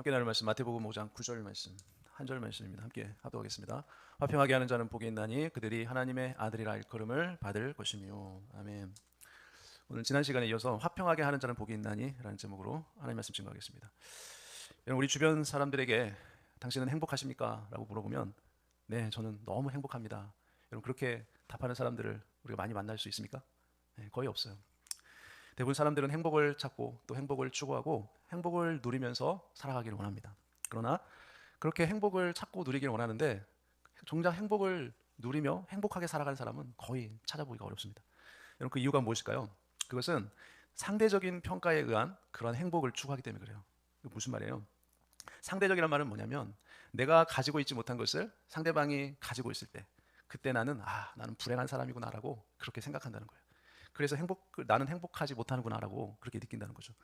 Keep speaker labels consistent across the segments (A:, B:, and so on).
A: 함께 나눌 말씀 마태복음 5장 9절 말씀 한 절 말씀입니다. 함께 하도록 하겠습니다. 화평하게 하는 자는 복이 있나니 그들이 하나님의 아들이라 일컬음을 받을 것이며. 아멘. 오늘 지난 시간에 이어서 화평하게 하는 자는 복이 있나니 라는 제목으로 하나님 말씀 증거하겠습니다. 여러분, 우리 주변 사람들에게 당신은 행복하십니까? 라고 물어보면 네, 저는 너무 행복합니다. 여러분, 그렇게 답하는 사람들을 우리가 많이 만날 수 있습니까? 네, 거의 없어요. 대부분 사람들은 행복을 찾고 또 행복을 추구하고 행복을 누리면서 살아가기를 원합니다. 그러나 그렇게 행복을 찾고 누리기를 원하는데 정작 행복을 누리며 행복하게 살아가는 사람은 거의 찾아보기가 어렵습니다. 여러분, 그 이유가 무엇일까요? 그것은 상대적인 평가에 의한 그런 행복을 추구하기 때문에 그래요. 무슨 말이에요? 상대적이란 말은 뭐냐면 내가 가지고 있지 못한 것을 상대방이 가지고 있을 때 그때 나는 불행한 사람이구나라고 그렇게 생각한다는 거예요. 그래서 나는 행복하지 못하는구나라고 그렇게 느낀다는 거죠.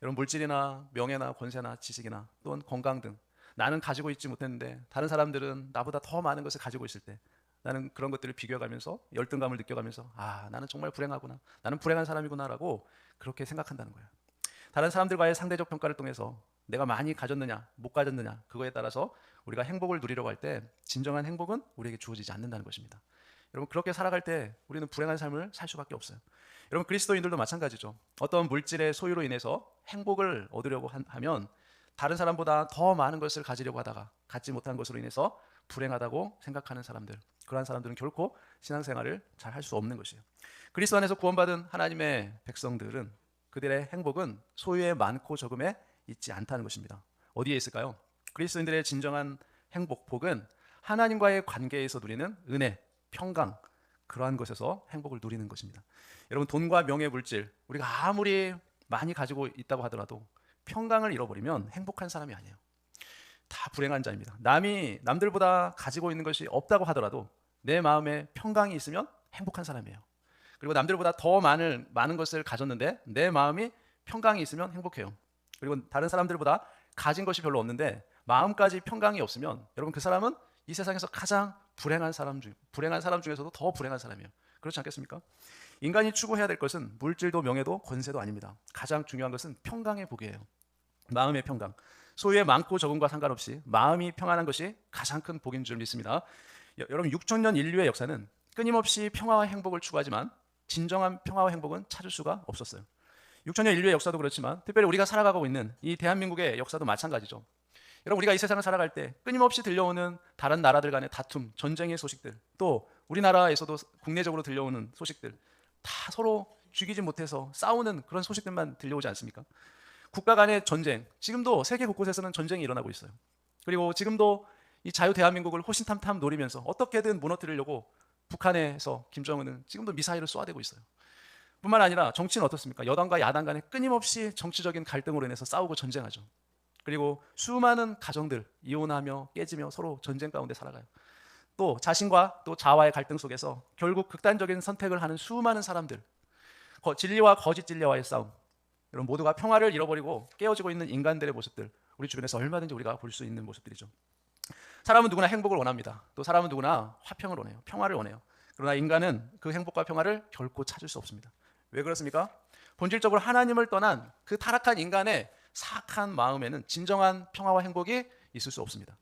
A: 여러분, 물질이나 명예나 권세나 지식이나 또는 건강 등 나는 가지고 있지 못했는데 다른 사람들은 나보다 더 많은 것을 가지고 있을 때 나는 그런 것들을 비교해가면서 열등감을 느껴가면서 나는 정말 불행하구나, 나는 불행한 사람이구나라고 그렇게 생각한다는 거예요. 다른 사람들과의 상대적 평가를 통해서 내가 많이 가졌느냐 못 가졌느냐 그거에 따라서 우리가 행복을 누리려고 할 때 진정한 행복은 우리에게 주어지지 않는다는 것입니다. 여러분, 그렇게 살아갈 때 우리는 불행한 삶을 살 수밖에 없어요. 여러분, 그리스도인들도 마찬가지죠. 어떤 물질의 소유로 인해서 행복을 얻으려고 하면 다른 사람보다 더 많은 것을 가지려고 하다가 갖지 못한 것으로 인해서 불행하다고 생각하는 사람들, 그러한 사람들은 결코 신앙생활을 잘 할 수 없는 것이에요. 그리스도 안에서 구원받은 하나님의 백성들은 그들의 행복은 소유의 많고 적음에 있지 않다는 것입니다. 어디에 있을까요? 그리스도인들의 진정한 행복, 복은 하나님과의 관계에서 누리는 은혜, 평강, 그러한 것에서 행복을 누리는 것입니다. 여러분, 돈과 명예, 물질, 우리가 아무리 많이 가지고 있다고 하더라도 평강을 잃어버리면 행복한 사람이 아니에요. 다 불행한 자입니다. 남들보다 가지고 있는 것이 없다고 하더라도 내 마음에 평강이 있으면 행복한 사람이에요. 그리고 남들보다 더 많은 것을 가졌는데 내 마음이 평강이 있으면 행복해요. 그리고 다른 사람들보다 가진 것이 별로 없는데 마음까지 평강이 없으면 여러분, 그 사람은 이 세상에서 가장 불행한 사람 중에서도 더 불행한 사람이에요. 그렇지 않겠습니까? 인간이 추구해야 될 것은 물질도 명예도 권세도 아닙니다. 가장 중요한 것은 평강의 복이에요. 마음의 평강. 소유의 많고 적음과 상관없이 마음이 평안한 것이 가장 큰 복인 줄 믿습니다. 여러분, 6천년 인류의 역사는 끊임없이 평화와 행복을 추구하지만 진정한 평화와 행복은 찾을 수가 없었어요. 6천년 인류의 역사도 그렇지만 특별히 우리가 살아가고 있는 이 대한민국의 역사도 마찬가지죠. 여러분, 우리가 이 세상을 살아갈 때 끊임없이 들려오는 다른 나라들 간의 다툼, 전쟁의 소식들, 또 우리나라에서도 국내적으로 들려오는 소식들, 다 서로 죽이지 못해서 싸우는 그런 소식들만 들려오지 않습니까? 국가 간의 전쟁, 지금도 세계 곳곳에서는 전쟁이 일어나고 있어요. 그리고 지금도 이 자유 대한민국을 호신탐탐 노리면서 어떻게든 무너뜨리려고 북한에서 김정은은 지금도 미사일을 쏘아대고 있어요. 뿐만 아니라 정치는 어떻습니까? 여당과 야당 간에 끊임없이 정치적인 갈등으로 인해서 싸우고 전쟁하죠. 그리고 수많은 가정들 이혼하며 깨지며 서로 전쟁 가운데 살아가요. 또 자신과 또 자아와의 갈등 속에서 결국 극단적인 선택을 하는 수많은 사람들, 진리와 거짓 진리와의 싸움, 이런 모두가 평화를 잃어버리고 깨어지고 있는 인간들의 모습들, 우리 주변에서 얼마든지 우리가 볼 수 있는 모습들이죠. 사람은 누구나 행복을 원합니다. 또 사람은 누구나 화평을 원해요. 평화를 원해요. 그러나 인간은 그 행복과 평화를 결코 찾을 수 없습니다. 왜 그렇습니까? 본질적으로 하나님을 떠난 그 타락한 인간의 사악한 마음에는 진정한 평화와 행복이 있을 수 없습니다.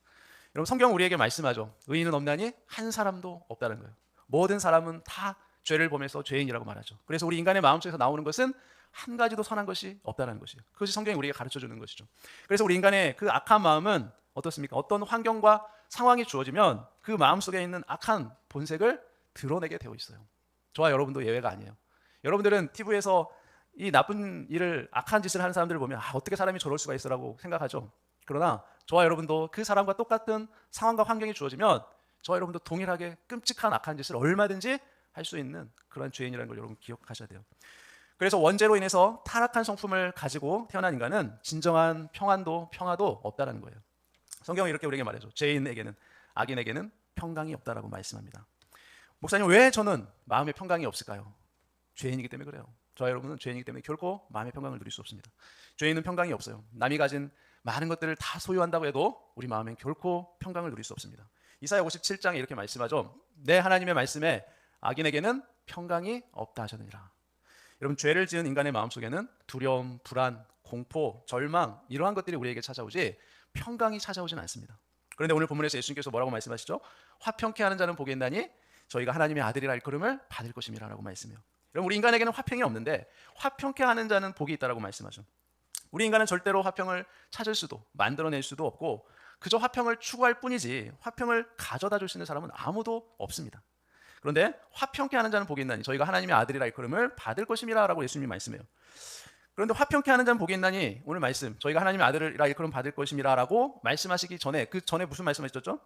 A: 여러분, 성경 우리에게 말씀하죠. 의인은 없나니 한 사람도 없다는 거예요. 모든 사람은 다 죄를 범해서 죄인이라고 말하죠. 그래서 우리 인간의 마음속에서 나오는 것은 한 가지도 선한 것이 없다는 것이에요. 그것이 성경이 우리에게 가르쳐주는 것이죠. 그래서 우리 인간의 그 악한 마음은 어떻습니까? 어떤 환경과 상황이 주어지면 그 마음속에 있는 악한 본색을 드러내게 되어 있어요. 저와 여러분도 예외가 아니에요. 여러분들은 TV에서 이 나쁜 일을, 악한 짓을 하는 사람들을 보면 어떻게 사람이 저럴 수가 있어라고 생각하죠. 그러나 저와 여러분도 그 사람과 똑같은 상황과 환경이 주어지면 저와 여러분도 동일하게 끔찍한 악한 짓을 얼마든지 할 수 있는 그런 죄인이라는 걸 여러분 기억하셔야 돼요. 그래서 원죄로 인해서 타락한 성품을 가지고 태어난 인간은 진정한 평화도 없다는 거예요. 성경은 이렇게 우리에게 말해줘. 죄인에게는, 악인에게는 평강이 없다라고 말씀합니다. 목사님, 왜 저는 마음의 평강이 없을까요? 죄인이기 때문에 그래요. 저와 여러분은 죄인이기 때문에 결코 마음의 평강을 누릴 수 없습니다. 죄인은 평강이 없어요. 남이 가진 많은 것들을 다 소유한다고 해도 우리 마음엔 결코 평강을 누릴 수 없습니다. 이사야 57장에 이렇게 말씀하죠. 내 하나님의 말씀에 악인에게는 평강이 없다 하셨느니라. 여러분, 죄를 지은 인간의 마음속에는 두려움, 불안, 공포, 절망 이러한 것들이 우리에게 찾아오지 평강이 찾아오지는 않습니다. 그런데 오늘 본문에서 예수님께서 뭐라고 말씀하시죠? 화평케 하는 자는 복이 있나니 저희가 하나님의 아들이라 일컬음을 받을 것임이라고 말씀해요. 여러분, 우리 인간에게는 화평이 없는데 화평케 하는 자는 복이 있다라고 말씀하죠. 우리 인간은 절대로 화평을 찾을 수도 만들어낼 수도 없고 그저 화평을 추구할 뿐이지 화평을 가져다 줄 수 있는 사람은 아무도 없습니다. 그런데 화평케 하는 자는 복이 있나니 저희가 하나님의 아들이라 일컬음을 받을 것임이라 라고 예수님이 말씀해요. 그런데 화평케 하는 자는 복이 있나니 오늘 말씀 저희가 하나님의 아들이라 일컬음 받을 것임이라 라고 말씀하시기 전에 그 전에 무슨 말씀하셨죠?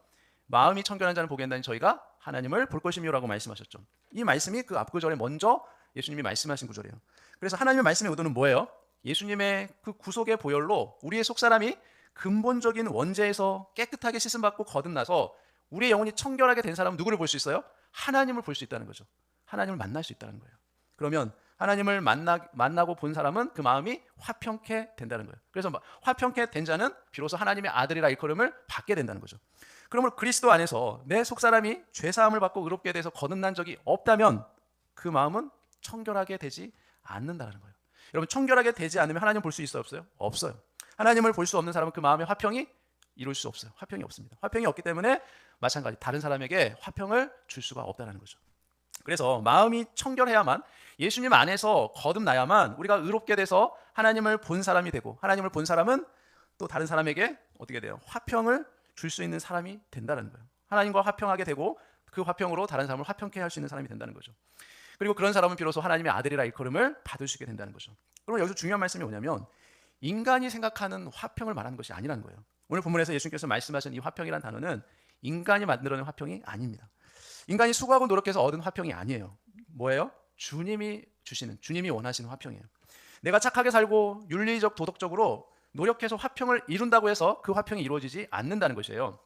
A: 마음이 청결한 자는 복이 있나니 저희가 하나님을 볼 것임이요 라고 말씀하셨죠. 이 말씀이 그 앞구절에 먼저 예수님이 말씀하신 구절이에요. 그래서 하나님의 말씀의 의도는 뭐예요? 예수님의 그 구속의 보혈로 우리의 속사람이 근본적인 원죄에서 깨끗하게 씻음받고 거듭나서 우리의 영혼이 청결하게 된 사람은 누구를 볼 수 있어요? 하나님을 볼 수 있다는 거죠. 하나님을 만날 수 있다는 거예요. 그러면 하나님을 만나고 본 사람은 그 마음이 화평케 된다는 거예요. 그래서 화평케 된 자는 비로소 하나님의 아들이라 일컬음을 받게 된다는 거죠. 그러므로 그리스도 안에서 내 속사람이 죄사함을 받고 의롭게 돼서 거듭난 적이 없다면 그 마음은 청결하게 되지 않는다는 거예요. 여러분, 청결하게 되지 않으면 하나님 볼 수 있어요? 없어요? 없어요. 하나님을 볼 수 없는 사람은 그 마음의 화평이 이룰 수 없어요. 화평이 없습니다. 화평이 없기 때문에 마찬가지 다른 사람에게 화평을 줄 수가 없다는 거죠. 그래서 마음이 청결해야만, 예수님 안에서 거듭나야만 우리가 의롭게 돼서 하나님을 본 사람이 되고, 하나님을 본 사람은 또 다른 사람에게 어떻게 돼요? 화평을 줄 수 있는 사람이 된다는 거예요. 하나님과 화평하게 되고 그 화평으로 다른 사람을 화평케 할 수 있는 사람이 된다는 거죠. 그리고 그런 사람은 비로소 하나님의 아들이라 일컬음을 받을 수 있게 된다는 거죠. 그럼 여기서 중요한 말씀이 뭐냐면 인간이 생각하는 화평을 말하는 것이 아니라는 거예요. 오늘 본문에서 예수님께서 말씀하신 이 화평이라는 단어는 인간이 만들어낸 화평이 아닙니다. 인간이 수고하고 노력해서 얻은 화평이 아니에요. 뭐예요? 주님이 주시는, 주님이 원하시는 화평이에요. 내가 착하게 살고 윤리적, 도덕적으로 노력해서 화평을 이룬다고 해서 그 화평이 이루어지지 않는다는 것이에요.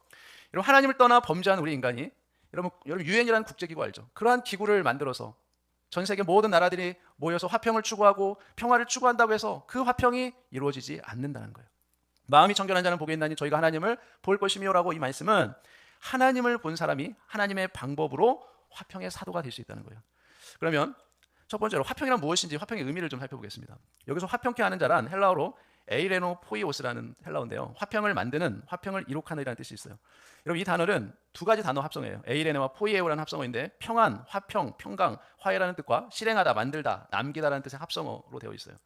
A: 여러분, 하나님을 떠나 범죄한 우리 인간이, 여러분 유엔이라는 국제기구 알죠? 그러한 기구를 만들어서 전 세계 모든 나라들이 모여서 화평을 추구하고 평화를 추구한다고 해서 그 화평이 이루어지지 않는다는 거예요. 마음이 청결한 자는 복이 있나니 저희가 하나님을 볼 것이며라고 이 말씀은 하나님을 본 사람이 하나님의 방법으로 화평의 사도가 될 수 있다는 거예요. 그러면 첫 번째로 화평이란 무엇인지 화평의 의미를 좀 살펴보겠습니다. 여기서 화평케 하는 자란 헬라어로 에이레노 포이오스라는 헬라어인데요. 화평을 만드는, 화평을 이룩하는이라는 뜻이 있어요. 여러분, 이 단어는 두 가지 단어 합성어예요. 에이레네와 포이에오라는 합성어인데 평안, 화평, 평강, 화해라는 뜻과 실행하다, 만들다, 남기다라는 뜻의 합성어로 되어 있어요.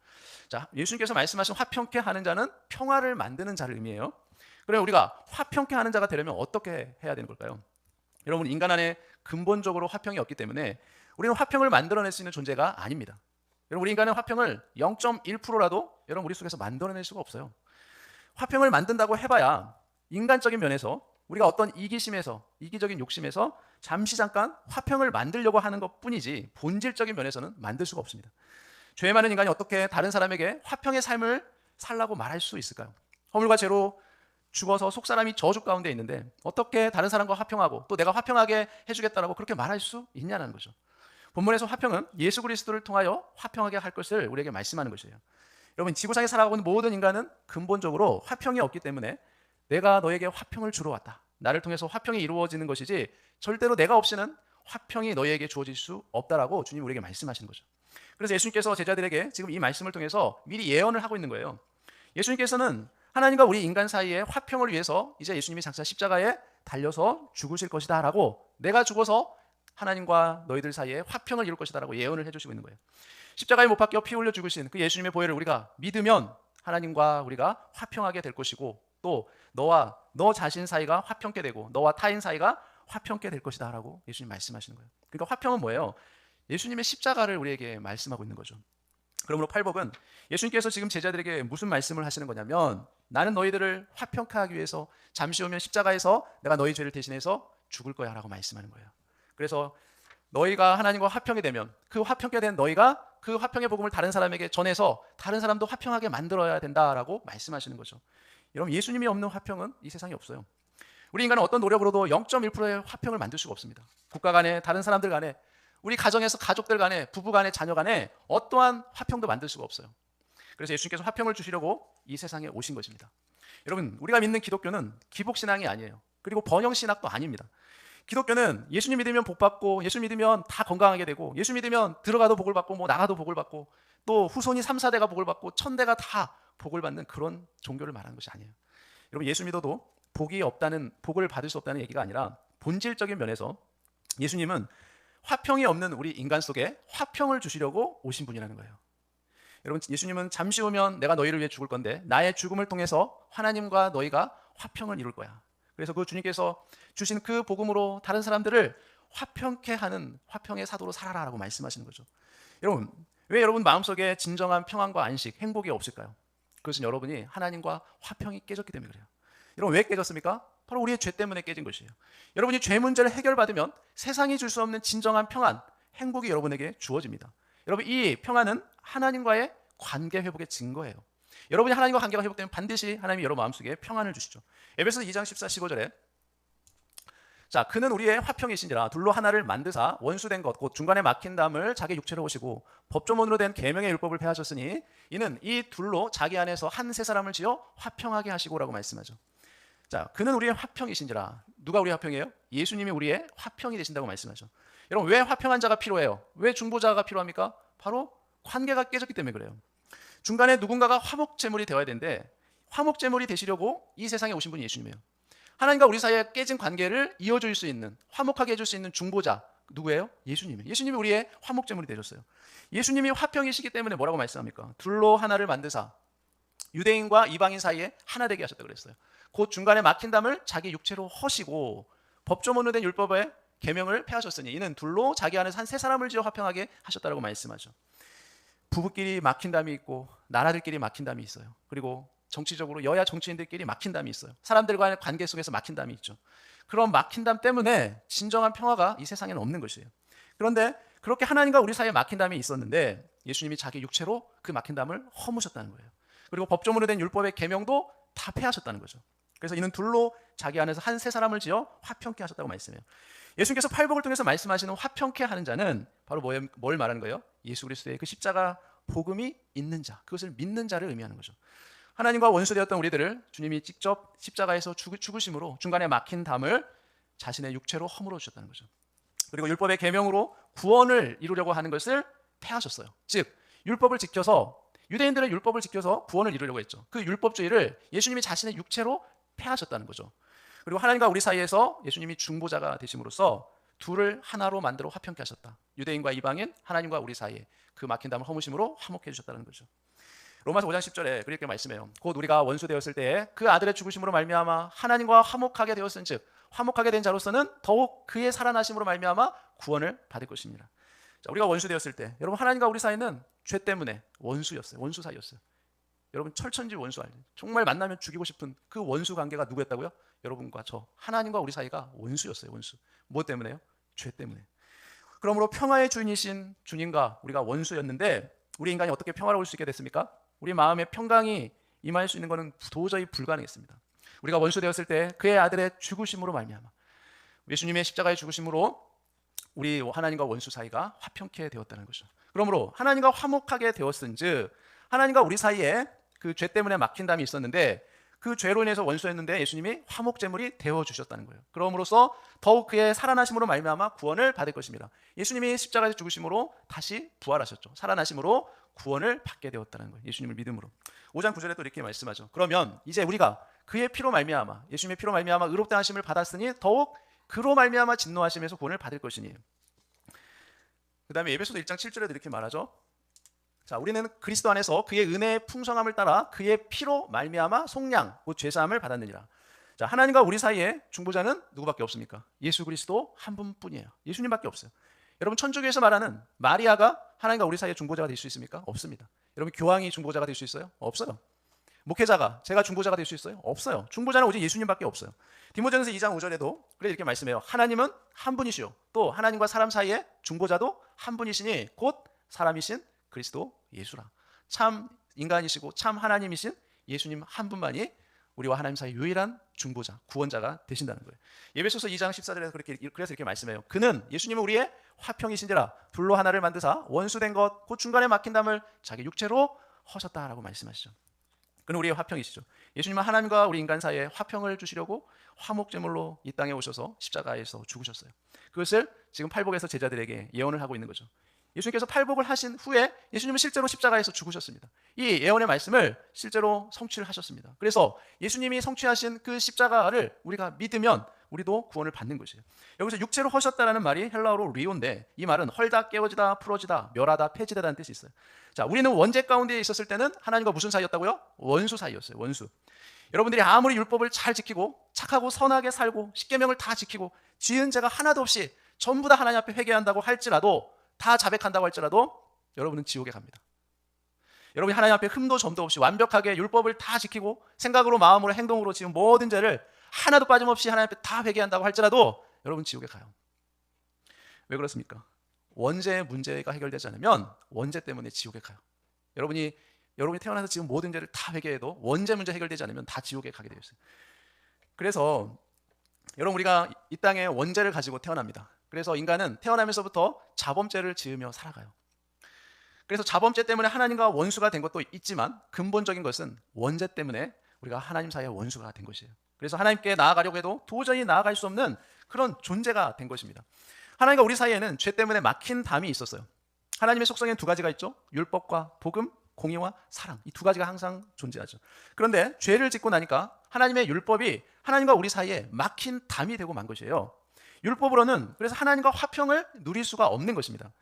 A: 자, 예수님께서 말씀하신 화평케 하는 자는 평화를 만드는 자를 의미해요. 그러면 우리가 화평케 하는 자가 되려면 어떻게 해야 되는 걸까요? 여러분, 인간 안에 근본적으로 화평이 없기 때문에 우리는 화평을 만들어낼 수 있는 존재가 아닙니다. 여러분, 우리 인간은 화평을 0.1%라도 여러분 우리 속에서 만들어낼 수가 없어요. 화평을 만든다고 해봐야 인간적인 면에서 우리가 어떤 이기심에서, 이기적인 욕심에서 잠깐 화평을 만들려고 하는 것뿐이지 본질적인 면에서는 만들 수가 없습니다. 죄 많은 인간이 어떻게 다른 사람에게 화평의 삶을 살라고 말할 수 있을까요? 허물과 죄로 죽어서 속사람이 저주 가운데 있는데 어떻게 다른 사람과 화평하고 또 내가 화평하게 해주겠다라고 그렇게 말할 수 있냐는 거죠. 본문에서 화평은 예수 그리스도를 통하여 화평하게 할 것을 우리에게 말씀하는 것이에요. 여러분, 지구상에 살아가고 있는 모든 인간은 근본적으로 화평이 없기 때문에 내가 너에게 화평을 주러 왔다, 나를 통해서 화평이 이루어지는 것이지 절대로 내가 없이는 화평이 너희에게 주어질 수 없다라고 주님이 우리에게 말씀하시는 거죠. 그래서 예수님께서 제자들에게 지금 이 말씀을 통해서 미리 예언을 하고 있는 거예요. 예수님께서는 하나님과 우리 인간 사이의 화평을 위해서 이제 예수님이 장차 십자가에 달려서 죽으실 것이다 라고, 내가 죽어서 하나님과 너희들 사이에 화평을 이룰 것이다 라고 예언을 해주시고 있는 거예요. 십자가에 못 박혀 피 흘려 죽으신 그 예수님의 보혈을 우리가 믿으면 하나님과 우리가 화평하게 될 것이고 또 너와 너 자신 사이가 화평케 되고 너와 타인 사이가 화평케 될 것이다 라고 예수님 말씀하시는 거예요. 그러니까 화평은 뭐예요? 예수님의 십자가를 우리에게 말씀하고 있는 거죠. 그러므로 팔복은 예수님께서 지금 제자들에게 무슨 말씀을 하시는 거냐면, 나는 너희들을 화평케 하기 위해서 잠시 후면 십자가에서 내가 너희 죄를 대신해서 죽을 거야 라고 말씀하는 거예요. 그래서 너희가 하나님과 화평이 되면 그 화평케 된 너희가 그 화평의 복음을 다른 사람에게 전해서 다른 사람도 화평하게 만들어야 된다라고 말씀하시는 거죠. 여러분, 예수님이 없는 화평은 이 세상에 없어요. 우리 인간은 어떤 노력으로도 0.1%의 화평을 만들 수가 없습니다. 국가 간에, 다른 사람들 간에, 우리 가정에서 가족들 간에, 부부 간에, 자녀 간에 어떠한 화평도 만들 수가 없어요. 그래서 예수님께서 화평을 주시려고 이 세상에 오신 것입니다. 여러분, 우리가 믿는 기독교는 기복신앙이 아니에요. 그리고 번영신학도 아닙니다. 기독교는 예수 믿으면 복 받고, 예수 믿으면 다 건강하게 되고, 예수 믿으면 들어가도 복을 받고 뭐 나가도 복을 받고 또 후손이 3, 4대가 복을 받고 1000대가 다 복을 받는 그런 종교를 말하는 것이 아니에요. 여러분, 예수 믿어도 복을 받을 수 없다는 얘기가 아니라 본질적인 면에서 예수님은 화평이 없는 우리 인간 속에 화평을 주시려고 오신 분이라는 거예요. 여러분, 예수님은 잠시 후면 내가 너희를 위해 죽을 건데 나의 죽음을 통해서 하나님과 너희가 화평을 이룰 거야. 그래서 그 주님께서 주신 그 복음으로 다른 사람들을 화평케 하는 화평의 사도로 살아라라고 말씀하시는 거죠. 여러분, 왜 여러분 마음속에 진정한 평안과 안식, 행복이 없을까요? 그것은 여러분이 하나님과 화평이 깨졌기 때문에 그래요. 여러분, 왜 깨졌습니까? 바로 우리의 죄 때문에 깨진 것이에요. 여러분이 죄 문제를 해결받으면 세상이 줄 수 없는 진정한 평안, 행복이 여러분에게 주어집니다. 여러분, 이 평안은 하나님과의 관계 회복의 증거예요. 여러분이 하나님과 관계가 회복되면 반드시 하나님이 여러분 마음속에 평안을 주시죠. 에베소서 2장 14, 15절에 자, 그는 우리의 화평이신지라 둘로 하나를 만드사 원수된 것 곧 중간에 막힌 담을 자기 육체로 오시고 법조문으로 된 계명의 율법을 폐하셨으니 이는 이 둘로 자기 안에서 한 세 사람을 지어 화평하게 하시고라고 말씀하죠. 자, 그는 우리의 화평이신지라. 누가 우리의 화평이에요? 예수님이 우리의 화평이 되신다고 말씀하죠. 여러분, 왜 화평한 자가 필요해요? 왜 중보자가 필요합니까? 바로 관계가 깨졌기 때문에 그래요. 중간에 누군가가 화목제물이 되어야 되는데 화목제물이 되시려고 이 세상에 오신 분이 예수님이에요. 하나님과 우리 사이에 깨진 관계를 이어줄 수 있는, 화목하게 해줄 수 있는 중보자 누구예요? 예수님이에요. 예수님이 우리의 화목제물이 되셨어요. 예수님이 화평이시기 때문에 뭐라고 말씀합니까? 둘로 하나를 만드사 유대인과 이방인 사이에 하나 되게 하셨다고 그랬어요. 곧 중간에 막힌 담을 자기 육체로 허시고 법조문으로 된 율법의 계명을 폐하셨으니 이는 둘로 자기 안에서 한 세 사람을 지어 화평하게 하셨다고 말씀하죠. 부부끼리 막힌 담이 있고 나라들끼리 막힌 담이 있어요. 그리고 정치적으로 여야 정치인들끼리 막힌 담이 있어요. 사람들과의 관계 속에서 막힌 담이 있죠. 그런 막힌 담 때문에 진정한 평화가 이 세상에는 없는 것이에요. 그런데 그렇게 하나님과 우리 사이에 막힌 담이 있었는데 예수님이 자기 육체로 그 막힌 담을 허무셨다는 거예요. 그리고 법조문으로 된 율법의 계명도 다 폐하셨다는 거죠. 그래서 이는 둘로 자기 안에서 한 세 사람을 지어 화평케 하셨다고 말씀해요. 예수님께서 팔복을 통해서 말씀하시는 화평케 하는 자는 바로 뭘 말하는 거예요? 예수 그리스도의 그 십자가 복음이 있는 자, 그것을 믿는 자를 의미하는 거죠. 하나님과 원수되었던 우리들을 주님이 직접 십자가에서 죽으심으로 중간에 막힌 담을 자신의 육체로 허물어 주셨다는 거죠. 그리고 율법의 계명으로 구원을 이루려고 하는 것을 폐하셨어요. 즉 율법을 지켜서 유대인들은 율법을 지켜서 구원을 이루려고 했죠. 그 율법주의를 예수님이 자신의 육체로 폐하셨다는 거죠. 그리고 하나님과 우리 사이에서 예수님이 중보자가 되심으로써 둘을 하나로 만들어 화평케 하셨다. 유대인과 이방인, 하나님과 우리 사이에 그 막힌 담을 허무심으로 화목해 주셨다는 거죠. 로마서 5장 10절에 그렇게 말씀해요. 곧 우리가 원수되었을 때에 그 아들의 죽으심으로 말미암아 하나님과 화목하게 되었은즉 화목하게 된 자로서는 더욱 그의 살아나심으로 말미암아 구원을 받을 것입니다. 자, 우리가 원수되었을 때 여러분 하나님과 우리 사이는 죄 때문에 원수였어요. 원수 사이였어요. 여러분 철천지 원수 알죠? 정말 만나면 죽이고 싶은 그 원수 관계가 누구였다고요? 여러분과 저 하나님과 우리 사이가 원수였어요. 원수. 뭐 때문에요? 죄 때문에. 그러므로 평화의 주인이신 주님과 우리가 원수였는데 우리 인간이 어떻게 평화로울 수 있게 됐습니까? 우리 마음에 평강이 임할 수 있는 것은 도저히 불가능했습니다. 우리가 원수되었을 때 그의 아들의 죽으심으로 말미암아 예수님의 십자가의 죽으심으로 우리 하나님과 원수 사이가 화평케 되었다는 것이죠. 그러므로 하나님과 화목하게 되었은즉 하나님과 우리 사이에 그 죄 때문에 막힌 담이 있었는데 그 죄로 인해서 원수였는데 예수님이 화목제물이 되어주셨다는 거예요. 그러므로써 더욱 그의 살아나심으로 말미암아 구원을 받을 것입니다. 예수님이 십자가에서 죽으심으로 다시 부활하셨죠. 살아나심으로 구원을 받게 되었다는 거예요. 예수님을 믿음으로. 5장 9절에 또 이렇게 말씀하죠. 그러면 이제 우리가 그의 피로 말미암아 예수님의 피로 말미암아 의롭다 하심을 받았으니 더욱 그로 말미암아 진노하심에서 구원을 받을 것이니. 그 다음에 에베소서 1장 7절에도 이렇게 말하죠. 자, 우리는 그리스도 안에서 그의 은혜의 풍성함을 따라 그의 피로 말미암아 속량 곧 죄사함을 받았느니라. 자, 하나님과 우리 사이에 중보자는 누구밖에 없습니까? 예수 그리스도 한 분뿐이에요. 예수님밖에 없어요. 여러분 천주교에서 말하는 마리아가 하나님과 우리 사이에 중보자가 될 수 있습니까? 없습니다. 여러분 교황이 중보자가 될 수 있어요? 없어요. 목회자가 제가 중보자가 될 수 있어요? 없어요. 중보자는 오직 예수님밖에 없어요. 디모데전서 2장 5절에도 그래 이렇게 말씀해요. 하나님은 한 분이시요 또 하나님과 사람 사이에 중보자도 한 분이시니 곧 사람이신 그리스도 예수라. 참 인간이시고 참 하나님이신 예수님 한 분만이 우리와 하나님 사이 유일한 중보자, 구원자가 되신다는 거예요. 에베소서 2장 14절에서 그래서 이렇게 말씀해요. 그는 예수님은 우리의 화평이신지라 둘로 하나를 만드사 원수된 것 곧 중간에 막힌 담을 자기 육체로 허셨다라고 말씀하시죠. 그는 우리의 화평이시죠. 예수님은 하나님과 우리 인간 사이에 화평을 주시려고 화목제물로 이 땅에 오셔서 십자가에서 죽으셨어요. 그것을 지금 팔복에서 제자들에게 예언을 하고 있는 거죠. 예수님께서 팔복을 하신 후에 예수님은 실제로 십자가에서 죽으셨습니다. 이 예언의 말씀을 실제로 성취를 하셨습니다. 그래서 예수님이 성취하신 그 십자가를 우리가 믿으면 우리도 구원을 받는 것이에요. 여기서 육체로 허셨다라는 말이 헬라어로 리오인데, 이 말은 헐다, 깨어지다, 풀어지다, 멸하다, 폐지되다는 뜻이 있어요. 자, 우리는 원죄 가운데 있었을 때는 하나님과 무슨 사이였다고요? 원수 사이였어요. 원수. 여러분들이 아무리 율법을 잘 지키고 착하고 선하게 살고 십계명을 다 지키고 지은 죄가 하나도 없이 전부 다 하나님 앞에 회개한다고 할지라도, 다 자백한다고 할지라도 여러분은 지옥에 갑니다. 여러분이 하나님 앞에 흠도 점도 없이 완벽하게 율법을 다 지키고 생각으로 마음으로 행동으로 지은 모든 죄를 하나도 빠짐없이 하나님 앞에 다 회개한다고 할지라도 여러분 지옥에 가요. 왜 그렇습니까? 원죄의 문제가 해결되지 않으면 원죄 때문에 지옥에 가요. 여러분이 태어나서 지금 모든 죄를 다 회개해도 원죄 문제 해결되지 않으면 다 지옥에 가게 되어 있어요. 그래서 여러분, 우리가 이 땅에 원죄를 가지고 태어납니다. 그래서 인간은 태어나면서부터 자범죄를 지으며 살아가요. 그래서 자범죄 때문에 하나님과 원수가 된 것도 있지만 근본적인 것은 원죄 때문에 우리가 하나님 사이의 원수가 된 것이에요. 그래서 하나님께 나아가려고 해도 도저히 나아갈 수 없는 그런 존재가 된 것입니다. 하나님과 우리 사이에는 죄 때문에 막힌 담이 있었어요. 하나님의 속성에는 두 가지가 있죠. 율법과 복음, 공의와 사랑. 이 두 가지가 항상 존재하죠. 그런데 죄를 짓고 나니까 하나님의 율법이 하나님과 우리 사이에 막힌 담이 되고 만 것이에요. 율법으로는 그래서 하나님과 화평을 누릴 수가 없는 것입니다.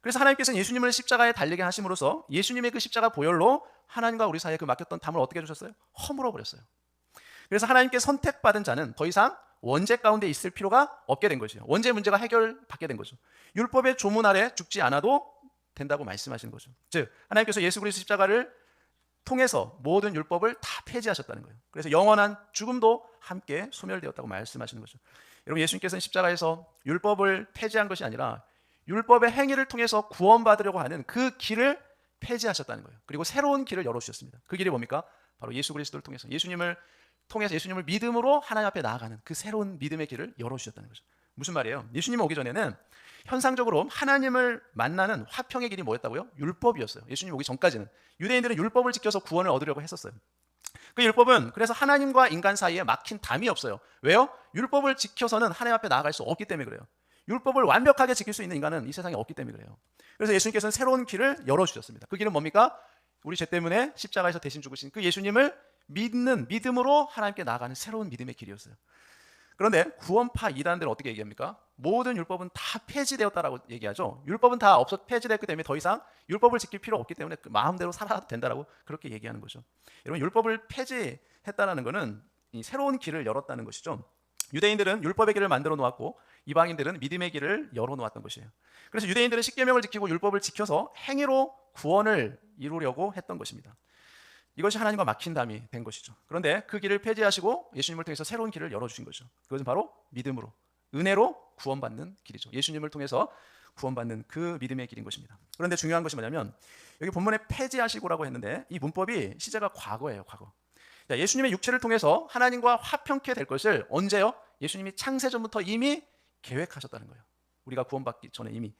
A: 그래서 하나님께서는 예수님을 십자가에 달리게 하심으로써 예수님의 그 십자가 보혈로 하나님과 우리 사이에 그 막혔던 담을 어떻게 해주셨어요? 허물어 버렸어요. 그래서 하나님께 선택받은 자는 더 이상 원죄 가운데 있을 필요가 없게 된 것이에요. 원죄 문제가 해결받게 된 거죠. 율법의 조문 아래 죽지 않아도 된다고 말씀하시는 거죠. 즉 하나님께서 예수 그리스도 십자가를 통해서 모든 율법을 다 폐지하셨다는 거예요. 그래서 영원한 죽음도 함께 소멸되었다고 말씀하시는 거죠. 여러분, 예수님께서는 십자가에서 율법을 폐지한 것이 아니라 율법의 행위를 통해서 구원받으려고 하는 그 길을 폐지하셨다는 거예요. 그리고 새로운 길을 열어주셨습니다. 그 길이 뭡니까? 바로 예수 그리스도를 통해서 예수님을 믿음으로 하나님 앞에 나아가는 그 새로운 믿음의 길을 열어주셨다는 거죠. 무슨 말이에요? 예수님 오기 전에는 현상적으로 하나님을 만나는 화평의 길이 뭐였다고요? 율법이었어요. 예수님 오기 전까지는 유대인들은 율법을 지켜서 구원을 얻으려고 했었어요. 그 율법은 그래서 하나님과 인간 사이에 막힌 담이 없어요. 왜요? 율법을 지켜서는 하나님 앞에 나아갈 수 없기 때문에 그래요. 율법을 완벽하게 지킬 수 있는 인간은 이 세상에 없기 때문에 그래요. 그래서 예수님께서는 새로운 길을 열어주셨습니다. 그 길은 뭡니까? 우리 죄 때문에 십자가에서 대신 죽으신 그 예수님을 믿음으로 하나님께 나아가는 새로운 믿음의 길이었어요. 그런데 구원파 이단들은 어떻게 얘기합니까? 모든 율법은 다 폐지되었다라고 얘기하죠. 율법은 다 폐지되었기 때문에 더 이상 율법을 지킬 필요 없기 때문에 그 마음대로 살아도 된다라고 그렇게 얘기하는 거죠. 여러분, 율법을 폐지했다라는 것은 이 새로운 길을 열었다는 것이죠. 유대인들은 율법의 길을 만들어 놓았고 이방인들은 믿음의 길을 열어 놓았던 것이에요. 그래서 유대인들은 십계명을 지키고 율법을 지켜서 행위로 구원을 이루려고 했던 것입니다. 이것이 하나님과 막힌 담이 된 것이죠. 그런데 그 길을 폐지하시고 예수님을 통해서 새로운 길을 열어주신 거죠. 그것은 바로 믿음으로, 은혜로 구원받는 길이죠. 예수님을 통해서 구원받는 그 믿음의 길인 것입니다. 그런데 중요한 것이 뭐냐면 여기 본문에 폐지하시고라고 했는데 이 문법이 시제가 과거예요. 과거. 자, 예수님의 육체를 통해서 하나님과 화평케 될 것을 언제요? 예수님이 창세전부터 이미 계획하셨다는 거예요. 우리가 구원받기 전에 이미,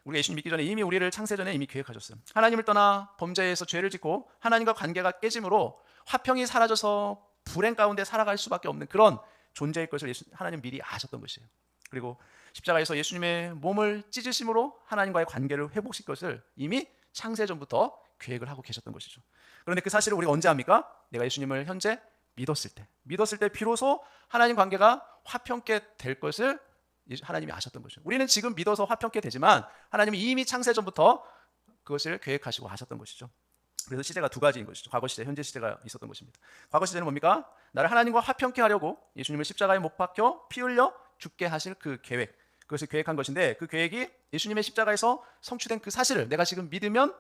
A: 우리가 예수님 믿기 전에 이미 우리를 창세전에 이미 계획하셨어요. 하나님을 떠나 범죄에서 죄를 짓고 하나님과 관계가 깨짐으로 화평이 사라져서 불행 가운데 살아갈 수밖에 없는 그런 존재일 것을 하나님 미리 아셨던 것이에요. 그리고 십자가에서 예수님의 몸을 찢으심으로 하나님과의 관계를 회복시킬 것을 이미 창세전부터 계획을 하고 계셨던 것이죠. 그런데 그 사실을 우리가 언제 합니까? 내가 예수님을 현재 믿었을 때 비로소 하나님 관계가 화평케 될 것을 하나님이 아셨던 거죠. 우리는 지금 믿어서 화평케 되지만 하나님이 이미 창세전부터 그것을 계획하시고 하셨던 것이죠. 그래서 시제가 두 가지인 것이죠. 과거 시제, 현재 시제가 있었던 것입니다. 과거 시제는 뭡니까? 나를 하나님과 화평케 하려고 예수님을 십자가에 못 박혀 피 흘려 죽게 하실 그 계획, 그것을 계획한 것인데 그 계획이 예수님의 십자가에서 성취된 그 사실을 내가 지금 믿으면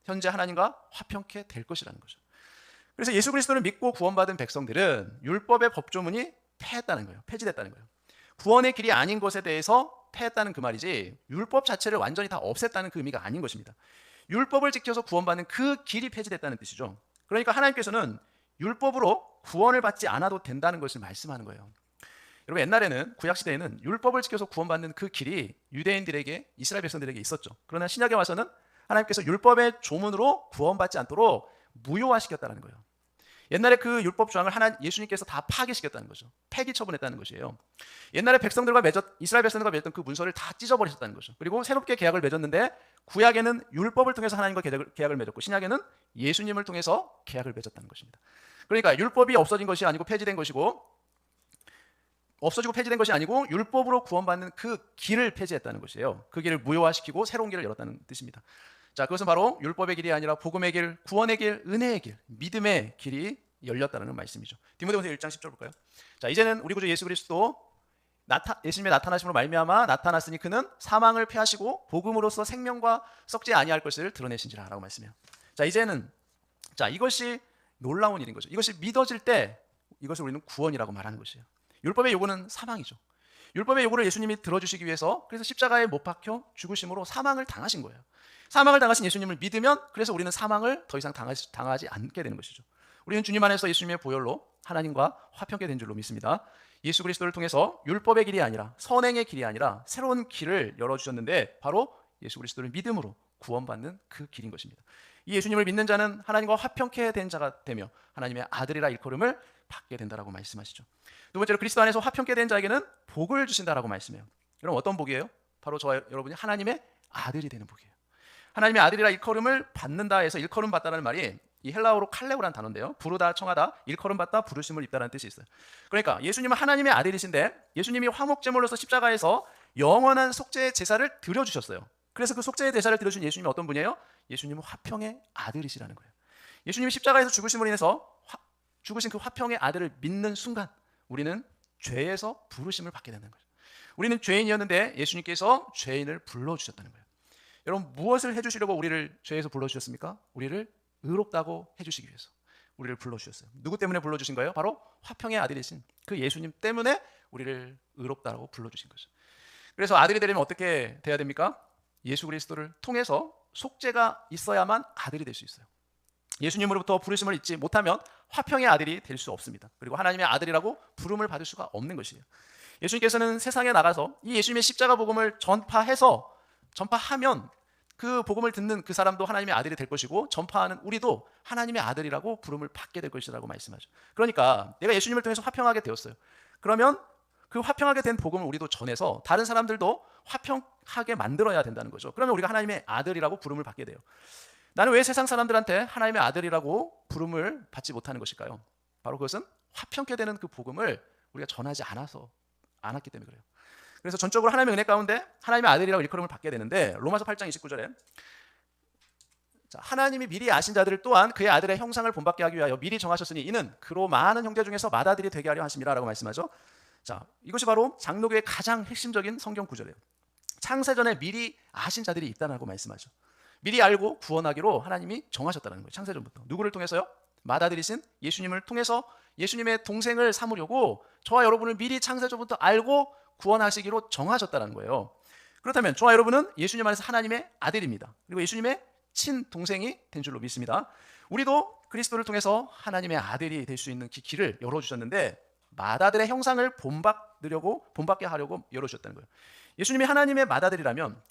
A: 현재 하나님과 화평케 될 것이라는 거죠. 그래서 예수 그리스도를 믿고 구원받은 백성들은 율법의 법조문이 폐지됐다는 거예요. 구원의 길이 아닌 것에 대해서 폐했다는 그 말이지 율법 자체를 완전히 다 없앴다는 그 의미가 아닌 것입니다. 율법을 지켜서 구원받는 그 길이 폐지됐다는 뜻이죠. 그러니까 하나님께서는 율법으로 구원을 받지 않아도 된다는 것을 말씀하는 거예요. 여러분, 옛날에는 구약시대에는 율법을 지켜서 구원받는 그 길이 유대인들에게, 이스라엘 백성들에게 있었죠. 그러나 신약에 와서는 하나님께서 율법의 조문으로 구원받지 않도록 무효화시켰다는 거예요. 옛날에 그 율법 조항을 예수님께서 다 파기시켰다는 거죠. 폐기 처분했다는 것이에요. 옛날에 이스라엘 백성들과 맺었던 그 문서를 다 찢어버리셨다는 거죠. 그리고 새롭게 계약을 맺었는데 구약에는 율법을 통해서 하나님과 계약을 맺었고 신약에는 예수님을 통해서 계약을 맺었다는 것입니다. 그러니까 율법이 없어진 것이 아니고 폐지된 것이고 없어지고 폐지된 것이 아니고 율법으로 구원받는 그 길을 폐지했다는 것이에요. 그 길을 무효화시키고 새로운 길을 열었다는 뜻입니다. 자, 그것은 바로 율법의 길이 아니라 복음의 길, 구원의 길, 은혜의 길, 믿음의 길이 열렸다는 말씀이죠. 디모데후서 1장 10절 볼까요? 자, 이제는 우리 구주 예수 그리스도 예수님의 나타나심으로 말미암아 나타났으니 그는 사망을 패하시고 복음으로써 생명과 썩지 아니할 것을 드러내신지라라고 말씀해요. 자, 이제는 이것이 놀라운 일인 거죠. 이것이 믿어질 때 이것을 우리는 구원이라고 말하는 것이에요. 율법의 요구는 사망이죠. 율법의 요구를 예수님이 들어주시기 위해서 그래서 십자가에 못 박혀 죽으심으로 사망을 당하신 거예요. 사망을 당하신 예수님을 믿으면 그래서 우리는 사망을 더 이상 당하지 않게 되는 것이죠. 우리는 주님 안에서 예수님의 보혈로 하나님과 화평케 된 줄로 믿습니다. 예수 그리스도를 통해서 율법의 길이 아니라 선행의 길이 아니라 새로운 길을 열어주셨는데 바로 예수 그리스도를 믿음으로 구원받는 그 길인 것입니다. 이 예수님을 믿는 자는 하나님과 화평케 된 자가 되며 하나님의 아들이라 일컬음을 받게 된다라고 말씀하시죠. 두 번째로 그리스도 안에서 화평케 된 자에게는 복을 주신다라고 말씀해요. 그럼 어떤 복이에요? 바로 저와 여러분이 하나님의 아들이 되는 복이에요. 하나님의 아들이라 일컬음을 받는다 해서 일컬음 받다라는 말이 이 헬라어로 칼레오라는 단어인데요. 부르다, 청하다, 일컬음 받다, 부르심을 입다라는 뜻이 있어요. 그러니까 예수님은 하나님의 아들이신데 예수님이 화목제물로서 십자가에서 영원한 속죄의 제사를 드려주셨어요. 그래서 그 속죄의 제사를 드려준 예수님이 어떤 분이에요? 예수님은 화평의 아들이시라는 거예요. 예수님이 십자가에서 죽으심으로 인해서 죽으신 그 화평의 아들을 믿는 순간 우리는 죄에서 부르심을 받게 되는 거죠. 우리는 죄인이었는데 예수님께서 죄인을 불러주셨다는 거예요. 여러분 무엇을 해주시려고 우리를 죄에서 불러주셨습니까? 우리를 의롭다고 해주시기 위해서 우리를 불러주셨어요. 누구 때문에 불러주신 거예요? 바로 화평의 아들이신 그 예수님 때문에 우리를 의롭다고 불러주신 거죠. 그래서 아들이 되려면 어떻게 돼야 됩니까? 예수 그리스도를 통해서 속죄가 있어야만 아들이 될 수 있어요. 예수님으로부터 부르심을 잊지 못하면 화평의 아들이 될 수 없습니다. 그리고 하나님의 아들이라고 부름을 받을 수가 없는 것이에요. 예수님께서는 세상에 나가서 이 예수님의 십자가 복음을 전파하면 그 복음을 듣는 그 사람도 하나님의 아들이 될 것이고 전파하는 우리도 하나님의 아들이라고 부름을 받게 될 것이라고 말씀하죠. 그러니까 내가 예수님을 통해서 화평하게 되었어요. 그러면 그 화평하게 된 복음을 우리도 전해서 다른 사람들도 화평하게 만들어야 된다는 거죠. 그러면 우리가 하나님의 아들이라고 부름을 받게 돼요. 나는 왜 세상 사람들한테 하나님의 아들이라고 부름을 받지 못하는 것일까요? 바로 그것은 화평케 되는 그 복음을 우리가 전하지 않았기 때문에 그래요. 그래서 전적으로 하나님의 은혜 가운데 하나님의 아들이라고 일컬음을 받게 되는데 로마서 8장 29절에 하나님이 미리 아신 자들을 또한 그의 아들의 형상을 본받게 하기 위하여 미리 정하셨으니 이는 그로 많은 형제 중에서 맏아들이 되게 하려 하심이라 라고 말씀하죠. 자, 이것이 바로 장로교의 가장 핵심적인 성경 구절이에요. 창세전에 미리 아신 자들이 있다라고 말씀하죠. 미리 알고 구원하기로 하나님이 정하셨다는 거예요. 창세전부터. 누구를 통해서요? 맏아들이신 예수님을 통해서 예수님의 동생을 삼으려고 저와 여러분을 미리 창세전부터 알고 구원하시기로 정하셨다는 거예요. 그렇다면 저와 여러분은 예수님 안에서 하나님의 아들입니다. 그리고 예수님의 친동생이 된 줄로 믿습니다. 우리도 그리스도를 통해서 하나님의 아들이 될 수 있는 길을 열어주셨는데 맏아들의 형상을 본받게 하려고 열어주셨다는 거예요. 예수님이 하나님의 맏아들이라면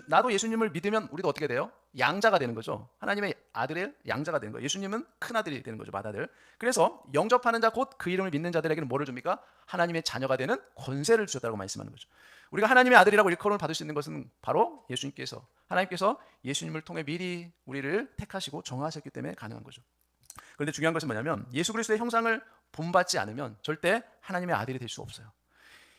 A: 나도 예수님을 믿으면 우리도 어떻게 돼요? 양자가 되는 거죠. 하나님의 아들의 양자가 되는 거예요. 예수님은 큰아들이 되는 거죠. 맏아들. 그래서 영접하는 자 곧 그 이름을 믿는 자들에게는 뭐를 줍니까? 하나님의 자녀가 되는 권세를 주셨다고 말씀하는 거죠. 우리가 하나님의 아들이라고 일컬음을 받을 수 있는 것은 바로 하나님께서 예수님을 통해 미리 우리를 택하시고 정하셨기 때문에 가능한 거죠. 그런데 중요한 것은 뭐냐면 예수 그리스도의 형상을 본받지 않으면 절대 하나님의 아들이 될 수 없어요.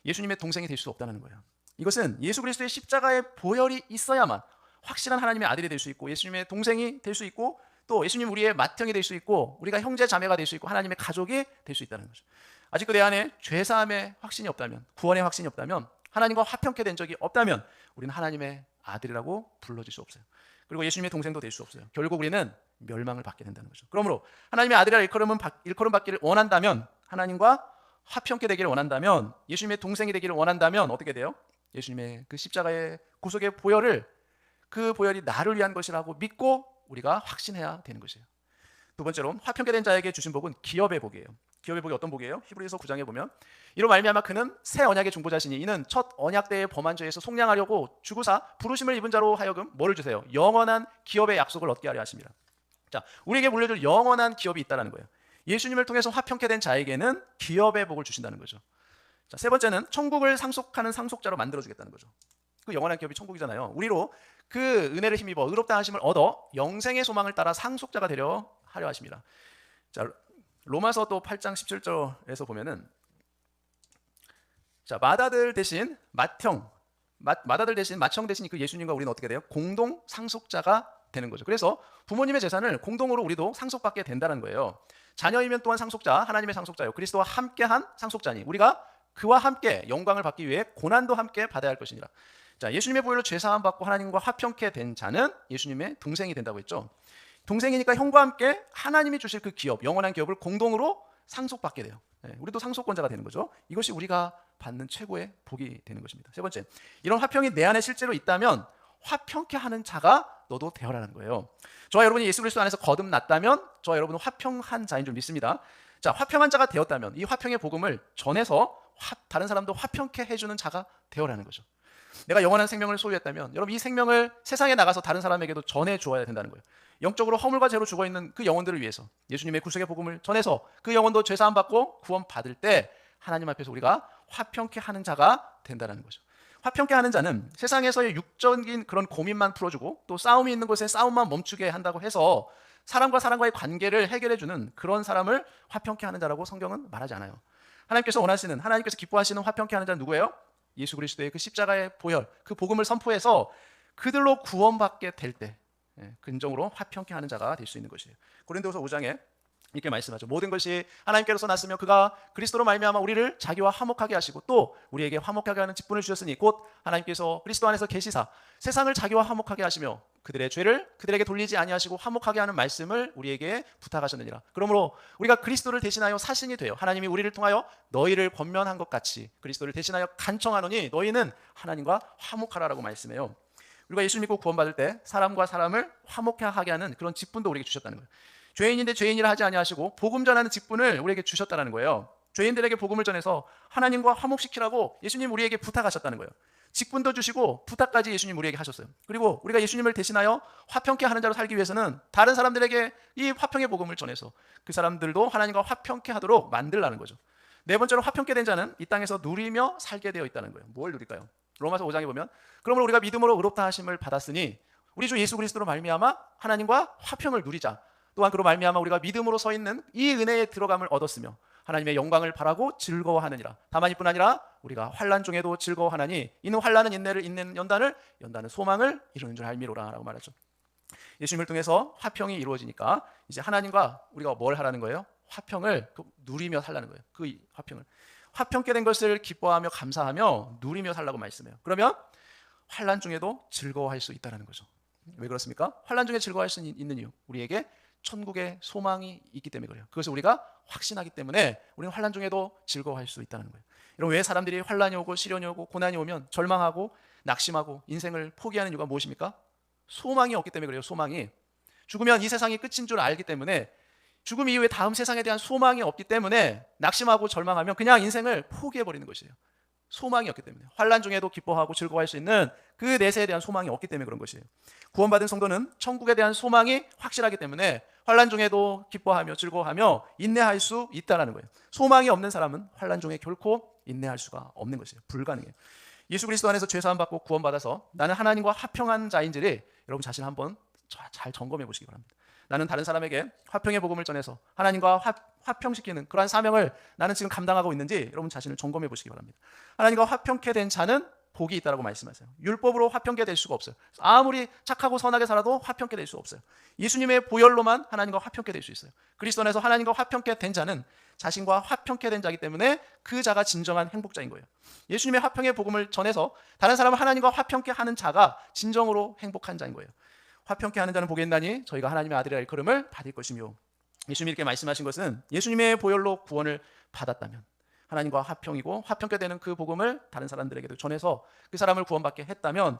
A: 예수님의 동생이 될 수 없다는 거예요. 이것은 예수 그리스도의 십자가의 보혈이 있어야만 확실한 하나님의 아들이 될 수 있고 예수님의 동생이 될 수 있고 또 예수님 우리의 맏형이 될 수 있고 우리가 형제 자매가 될 수 있고 하나님의 가족이 될 수 있다는 거죠. 아직도 내 안에 죄사함의 확신이 없다면 구원의 확신이 없다면 하나님과 화평케 된 적이 없다면 우리는 하나님의 아들이라고 불러질 수 없어요. 그리고 예수님의 동생도 될 수 없어요. 결국 우리는 멸망을 받게 된다는 거죠. 그러므로 하나님의 아들이라 일컬음 받기를 원한다면 하나님과 화평케 되기를 원한다면 예수님의 동생이 되기를 원한다면 어떻게 돼요? 예수님의 그 십자가의 구속의 보혈을 그 보혈이 나를 위한 것이라고 믿고 우리가 확신해야 되는 것이에요. 두 번째로 화평케 된 자에게 주신 복은 기업의 복이에요. 기업의 복이 어떤 복이에요? 히브리서 9장에 보면 이로 말미암아 그는 새 언약의 중보자시니 이는 첫 언약 때의 범한 죄에서 속량하려고 주구사 부르심을 입은 자로 하여금 뭐를 주세요? 영원한 기업의 약속을 얻게 하려 하십니다. 자, 우리에게 물려줄 영원한 기업이 있다는 거예요. 예수님을 통해서 화평케 된 자에게는 기업의 복을 주신다는 거죠. 자, 세 번째는 천국을 상속하는 상속자로 만들어주겠다는 거죠. 그 영원한 기업이 천국이잖아요. 우리로 그 은혜를 힘입어 의롭다 하심을 얻어 영생의 소망을 따라 상속자가 되려 하려 하십니다. 자, 로마서 또 8장 17절에서 보면은, 자, 맏아들 대신 맏형, 맏아들 대신 맏형 대신 그 예수님과 우리는 어떻게 돼요? 공동 상속자가 되는 거죠. 그래서 부모님의 재산을 공동으로 우리도 상속받게 된다는 거예요. 자녀이면 또한 상속자, 하나님의 상속자요, 그리스도와 함께한 상속자니 우리가 그와 함께 영광을 받기 위해 고난도 함께 받아야 할 것이니라. 자, 예수님의 보혈로 죄 사함 받고 하나님과 화평케 된 자는 예수님의 동생이 된다고 했죠. 동생이니까 형과 함께 하나님이 주실 그 기업, 영원한 기업을 공동으로 상속받게 돼요. 우리도 상속권자가 되는 거죠. 이것이 우리가 받는 최고의 복이 되는 것입니다. 세 번째, 이런 화평이 내 안에 실제로 있다면 화평케 하는 자가 너도 되어라는 거예요. 저와 여러분이 예수 그리스도 안에서 거듭났다면 저와 여러분은 화평한 자인 줄 믿습니다. 자, 화평한 자가 되었다면 이 화평의 복음을 전해서 다른 사람도 화평케 해주는 자가 되어라는 거죠. 내가 영원한 생명을 소유했다면 여러분 이 생명을 세상에 나가서 다른 사람에게도 전해 주어야 된다는 거예요. 영적으로 허물과 죄로 죽어있는 그 영혼들을 위해서 예수님의 구속의 복음을 전해서 그 영혼도 죄사함 받고 구원 받을 때 하나님 앞에서 우리가 화평케 하는 자가 된다는 거죠. 화평케 하는 자는 세상에서의 육적인 그런 고민만 풀어주고 또 싸움이 있는 곳에 싸움만 멈추게 한다고 해서 사람과 사람과의 관계를 해결해주는 그런 사람을 화평케 하는 자라고 성경은 말하지 않아요. 하나님께서 원하시는, 하나님께서 기뻐하시는 화평케 하는 자는 누구예요? 예수 그리스도의 그 십자가의 보혈, 그 복음을 선포해서 그들로 구원받게 될 때 근정으로 화평케 하는 자가 될 수 있는 것이에요. 고린도후서 5장에 이렇게 말씀하죠. 모든 것이 하나님께로서 났으며 그가 그리스도로 말미암아 우리를 자기와 화목하게 하시고 또 우리에게 화목하게 하는 직분을 주셨으니 곧 하나님께서 그리스도 안에서 계시사 세상을 자기와 화목하게 하시며 그들의 죄를 그들에게 돌리지 아니하시고 화목하게 하는 말씀을 우리에게 부탁하셨느니라. 그러므로 우리가 그리스도를 대신하여 사신이 되어 하나님이 우리를 통하여 너희를 권면한 것 같이 그리스도를 대신하여 간청하노니 너희는 하나님과 화목하라라고 말씀해요. 우리가 예수 믿고 구원받을 때 사람과 사람을 화목하게 하는 그런 직분도 우리에게 주셨다는 거예요. 죄인인데 죄인이라 하지 아니하시고 복음 전하는 직분을 우리에게 주셨다는 거예요. 죄인들에게 복음을 전해서 하나님과 화목시키라고 예수님 우리에게 부탁하셨다는 거예요. 직분도 주시고 부탁까지 예수님 우리에게 하셨어요. 그리고 우리가 예수님을 대신하여 화평케 하는 자로 살기 위해서는 다른 사람들에게 이 화평의 복음을 전해서 그 사람들도 하나님과 화평케 하도록 만들라는 거죠. 네 번째로 화평케 된 자는 이 땅에서 누리며 살게 되어 있다는 거예요. 뭘 누릴까요? 로마서 5장에 보면 그러므로 우리가 믿음으로 의롭다 하심을 받았으니 우리 주 예수 그리스도로 말미암아 하나님과 화평을 누리자. 또한 그로 말미암아 우리가 믿음으로 서 있는 이 은혜의 들어감을 얻었으며 하나님의 영광을 바라고 즐거워하느니라. 다만 이뿐 아니라 우리가 환난 중에도 즐거워하나니 이는 환난은 인내를, 인내는 연단을, 연단은 소망을 이루는 줄 알미로라 라고 말하죠. 예수님을 통해서 화평이 이루어지니까 이제 하나님과 우리가 뭘 하라는 거예요? 화평을 누리며 살라는 거예요. 그 화평을 화평케 된 것을 기뻐하며 감사하며 누리며 살라고 말씀해요. 그러면 환난 중에도 즐거워할 수 있다는 거죠. 왜 그렇습니까? 환난 중에 즐거워할 수 있는 이유, 우리에게 천국의 소망이 있기 때문에 그래요. 그것을 우리가 확신하기 때문에 우리는 환난 중에도 즐거워할 수 있다는 거예요. 여러분, 왜 사람들이 환난이 오고 시련이 오고 고난이 오면 절망하고 낙심하고 인생을 포기하는 이유가 무엇입니까? 소망이 없기 때문에 그래요. 소망이. 죽으면 이 세상이 끝인 줄 알기 때문에, 죽음 이후에 다음 세상에 대한 소망이 없기 때문에 낙심하고 절망하면 그냥 인생을 포기해버리는 것이에요. 소망이 없기 때문에. 환난 중에도 기뻐하고 즐거워할 수 있는 그 내세에 대한 소망이 없기 때문에 그런 것이에요. 구원받은 성도는 천국에 대한 소망이 확실하기 때문에 환난 중에도 기뻐하며 즐거워하며 인내할 수 있다는 거예요. 소망이 없는 사람은 환난 중에 결코 인내할 수가 없는 것이에요. 불가능해요. 예수 그리스도 안에서 죄 사함 받고 구원받아서 나는 하나님과 화평한 자인지를 여러분 자신 한번 잘 점검해 보시기 바랍니다. 나는 다른 사람에게 화평의 복음을 전해서 하나님과 화평시키는 그러한 사명을 나는 지금 감당하고 있는지 여러분 자신을 점검해 보시기 바랍니다. 하나님과 화평케 된 자는 복이 있다라고 말씀하세요. 율법으로 화평케 될 수가 없어요. 아무리 착하고 선하게 살아도 화평케 될 수 없어요. 예수님의 보혈로만 하나님과 화평케 될 수 있어요. 그리스도 안에서 하나님과 화평케 된 자는 자신과 화평케 된 자이기 때문에 그 자가 진정한 행복자인 거예요. 예수님의 화평의 복음을 전해서 다른 사람을 하나님과 화평케 하는 자가 진정으로 행복한 자인 거예요. 화평케 하는 자는 복이 있나니 저희가 하나님의 아들이라 일컬음을 받을 것이며, 예수님이 이렇게 말씀하신 것은 예수님의 보혈로 구원을 받았다면 하나님과 화평이고 화평케 되는 그 복음을 다른 사람들에게도 전해서 그 사람을 구원받게 했다면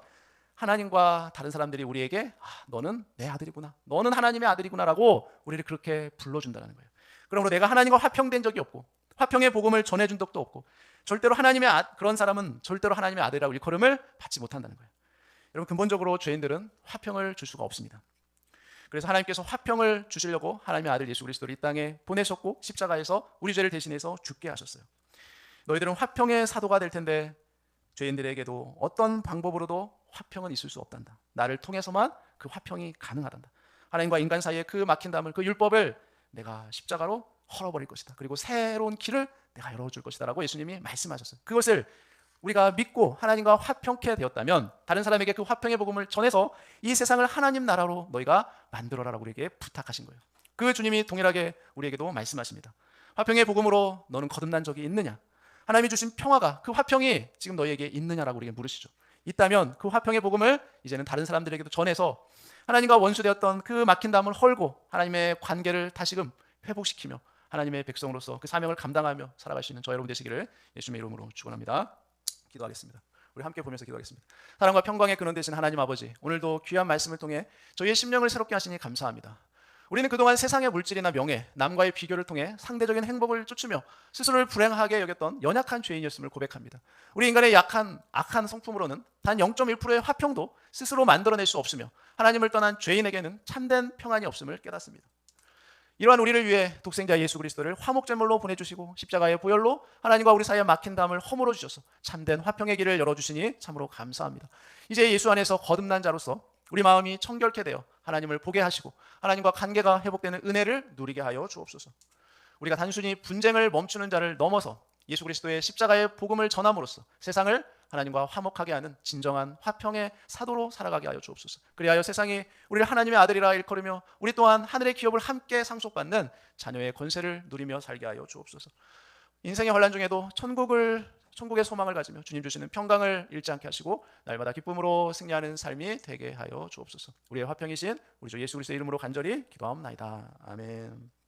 A: 하나님과 다른 사람들이 우리에게 너는 내 아들이구나, 너는 하나님의 아들이구나라고 우리를 그렇게 불러준다는 거예요. 그러므로 내가 하나님과 화평된 적이 없고 화평의 복음을 전해준 적도 없고 절대로 그런 사람은 절대로 하나님의 아들이라고 일컬음을 받지 못한다는 거예요. 여러분, 근본적으로 죄인들은 화평을 줄 수가 없습니다. 그래서 하나님께서 화평을 주시려고 하나님의 아들 예수 그리스도를 이 땅에 보내셨고 십자가에서 우리 죄를 대신해서 죽게 하셨어요. 너희들은 화평의 사도가 될 텐데 죄인들에게도 어떤 방법으로도 화평은 있을 수 없단다. 나를 통해서만 그 화평이 가능하단다. 하나님과 인간 사이의 그 막힌 담을, 그 율법을 내가 십자가로 헐어버릴 것이다. 그리고 새로운 길을 내가 열어줄 것이다 라고 예수님이 말씀하셨어요. 그것을 우리가 믿고 하나님과 화평케 되었다면 다른 사람에게 그 화평의 복음을 전해서 이 세상을 하나님 나라로 너희가 만들어라라고 우리에게 부탁하신 거예요. 그 주님이 동일하게 우리에게도 말씀하십니다. 화평의 복음으로 너는 거듭난 적이 있느냐? 하나님이 주신 평화가, 그 화평이 지금 너희에게 있느냐라고 우리에게 물으시죠. 있다면 그 화평의 복음을 이제는 다른 사람들에게도 전해서 하나님과 원수되었던 그 막힌 담을 헐고 하나님의 관계를 다시금 회복시키며 하나님의 백성으로서 그 사명을 감당하며 살아갈 수 있는 저 여러분 되시기를 예수님의 이름으로 축원합니다. 기도하겠습니다. 우리 함께 보면서 기도하겠습니다. 사랑과 평강의 근원 되신 하나님 아버지, 오늘도 귀한 말씀을 통해 저희의 심령을 새롭게 하시니 감사합니다. 우리는 그동안 세상의 물질이나 명예, 남과의 비교를 통해 상대적인 행복을 쫓으며 스스로를 불행하게 여겼던 연약한 죄인이었음을 고백합니다. 우리 인간의 약한 악한 성품으로는 단 0.1%의 화평도 스스로 만들어낼 수 없으며 하나님을 떠난 죄인에게는 참된 평안이 없음을 깨닫습니다. 이러한 우리를 위해 독생자 예수 그리스도를 화목제물로 보내주시고 십자가의 보혈로 하나님과 우리 사이에 막힌 담을 허물어 주셔서 참된 화평의 길을 열어주시니 참으로 감사합니다. 이제 예수 안에서 거듭난 자로서 우리 마음이 청결케 되어 하나님을 보게 하시고 하나님과 관계가 회복되는 은혜를 누리게 하여 주옵소서. 우리가 단순히 분쟁을 멈추는 자를 넘어서 예수 그리스도의 십자가의 복음을 전함으로써 세상을 하나님과 화목하게 하는 진정한 화평의 사도로 살아가게 하여 주옵소서. 그리하여 세상이 우리를 하나님의 아들이라 일컬으며 우리 또한 하늘의 기업을 함께 상속받는 자녀의 권세를 누리며 살게 하여 주옵소서. 인생의 환난 중에도 천국의 소망을 가지며 주님 주시는 평강을 잃지 않게 하시고 날마다 기쁨으로 승리하는 삶이 되게 하여 주옵소서. 우리의 화평이신 우리 주 예수 그리스도의 이름으로 간절히 기도하옵나이다. 아멘.